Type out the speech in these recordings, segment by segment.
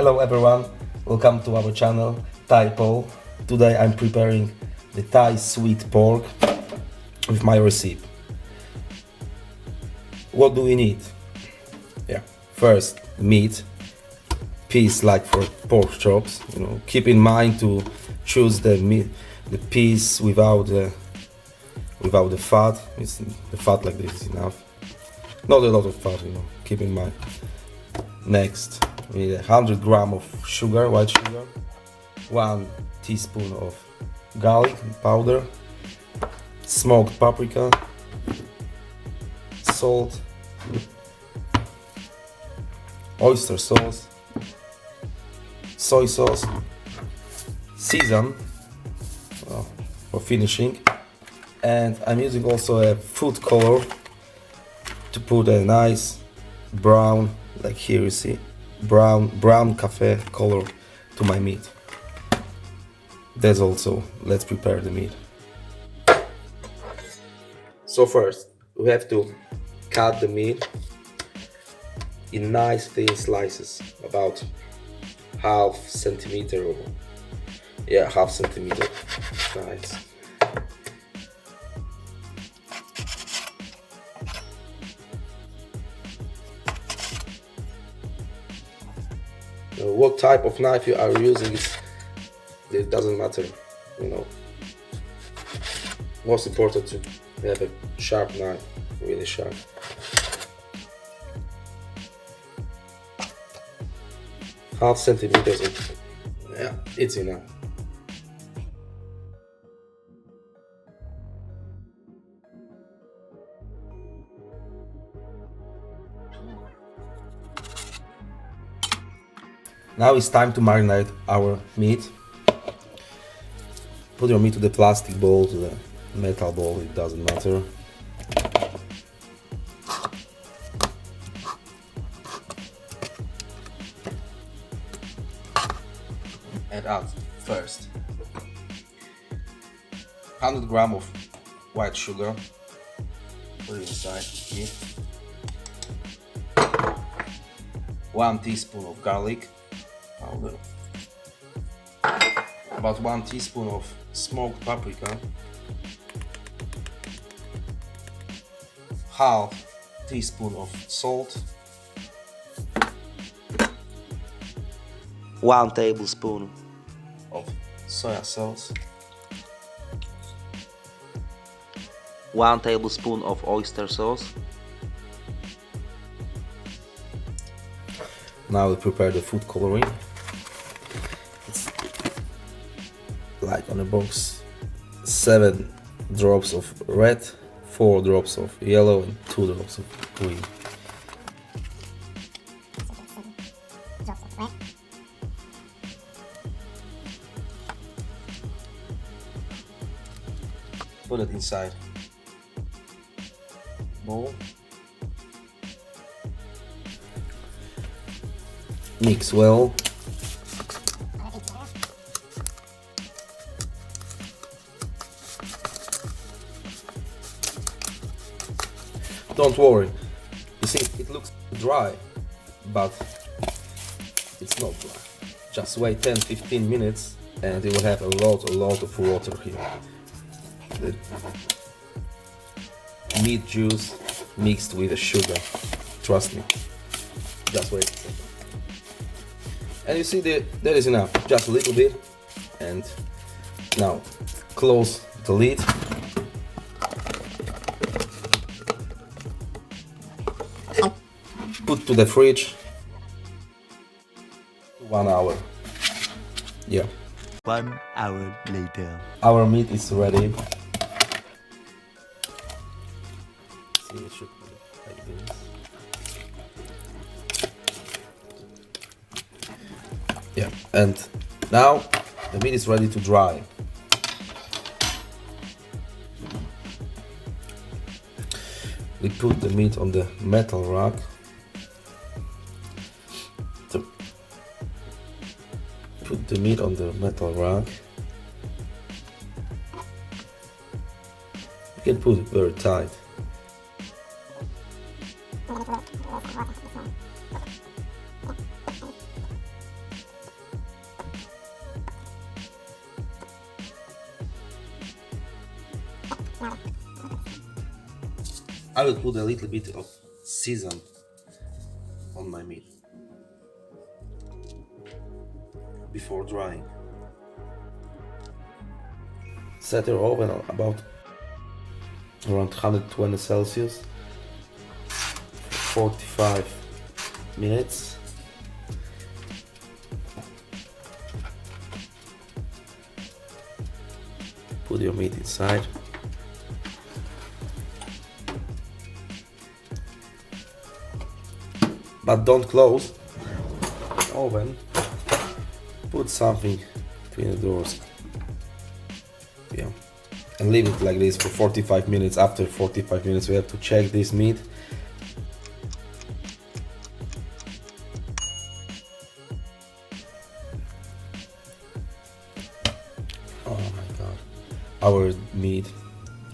Hello everyone, welcome to our channel ThaiPol. Today I'm preparing the Thai sweet pork with my recipe. What do we need? First meat, piece like for pork chops. Keep in mind to choose the meat, the piece without the fat. The fat like this is enough. Not a lot of fat, keep in mind. Next, we need 100 grams of sugar, white sugar, 1 teaspoon of garlic powder, smoked paprika, salt, oyster sauce, soy sauce, sesame for finishing, and I'm using also a food color to put a nice brown, like here you see, brown cafe color to my meat. That's also, let's prepare the meat. So first we have to cut the meat in nice thin slices, about half centimeter or half centimeter. Nice. What type of knife you are using, it doesn't matter, Most important to have a sharp knife, really sharp. Half centimeters, it's enough. Now it's time to marinate our meat. Put your meat to the plastic bowl, to the metal bowl, it doesn't matter. And add first 100 grams of white sugar. Put it inside here. 1 teaspoon of garlic powder, about 1 teaspoon of smoked paprika, half teaspoon of salt, 1 tablespoon of soy sauce, 1 tablespoon of oyster sauce. Now we prepare the food coloring. It's like on the box, 7 drops of red, 4 drops of yellow and 2 drops of green. Put it inside bowl. Mix well. Don't worry, you see it looks dry, but it's not dry. Just wait 10-15 minutes and it will have a lot of water here. The meat juice mixed with the sugar, trust me. Just wait a second. And you see that is enough, just a little bit. And now close the lid. Put to the fridge 1 hour. 1 hour later. Our meat is ready. See, it should be like this. And now the meat is ready to dry. We put the meat on the metal rack. Put the meat on the metal rack. You can put it very tight. I will put a little bit of season on my meat before drying. Set your oven on about around 120 Celsius, 45 minutes. Put your meat inside. But don't close the oven. Put something between the doors. Yeah. And leave it like this for 45 minutes. After 45 minutes we have to check this meat. Oh my god. Our meat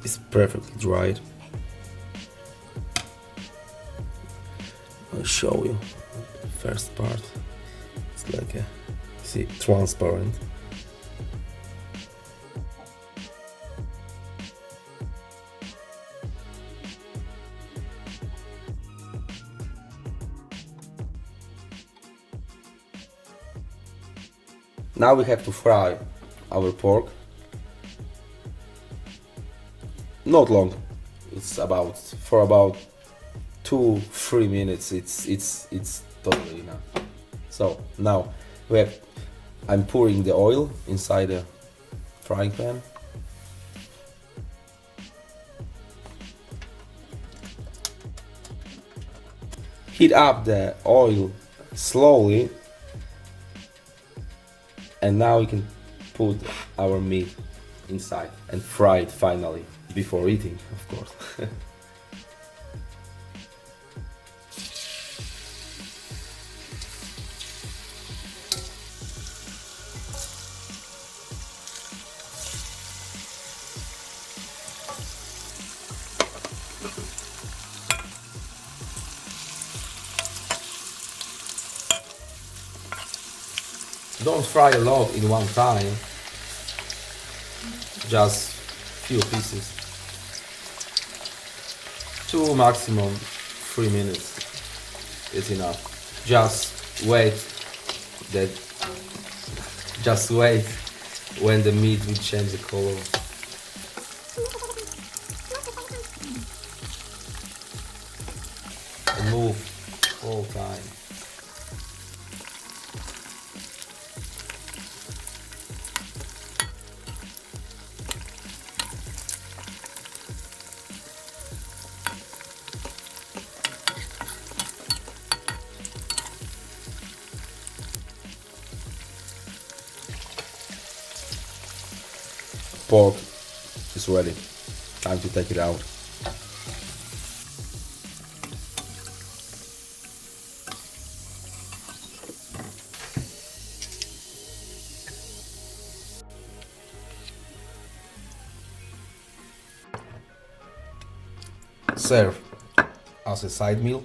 is perfectly dried. I'll show you the first part. It's like a, see, transparent. Now we have to fry our pork. Not long. It's about for about 2-3 minutes. It's totally enough. So now I'm pouring the oil inside the frying pan. Heat up the oil slowly. And now we can put our meat inside and fry it finally, before eating, of course. Don't fry a lot in one time, just few pieces. 2 maximum 3 minutes is enough. Just wait when the meat will change the color. And move all time. Pork is ready. Time to take it out. Serve as a side meal.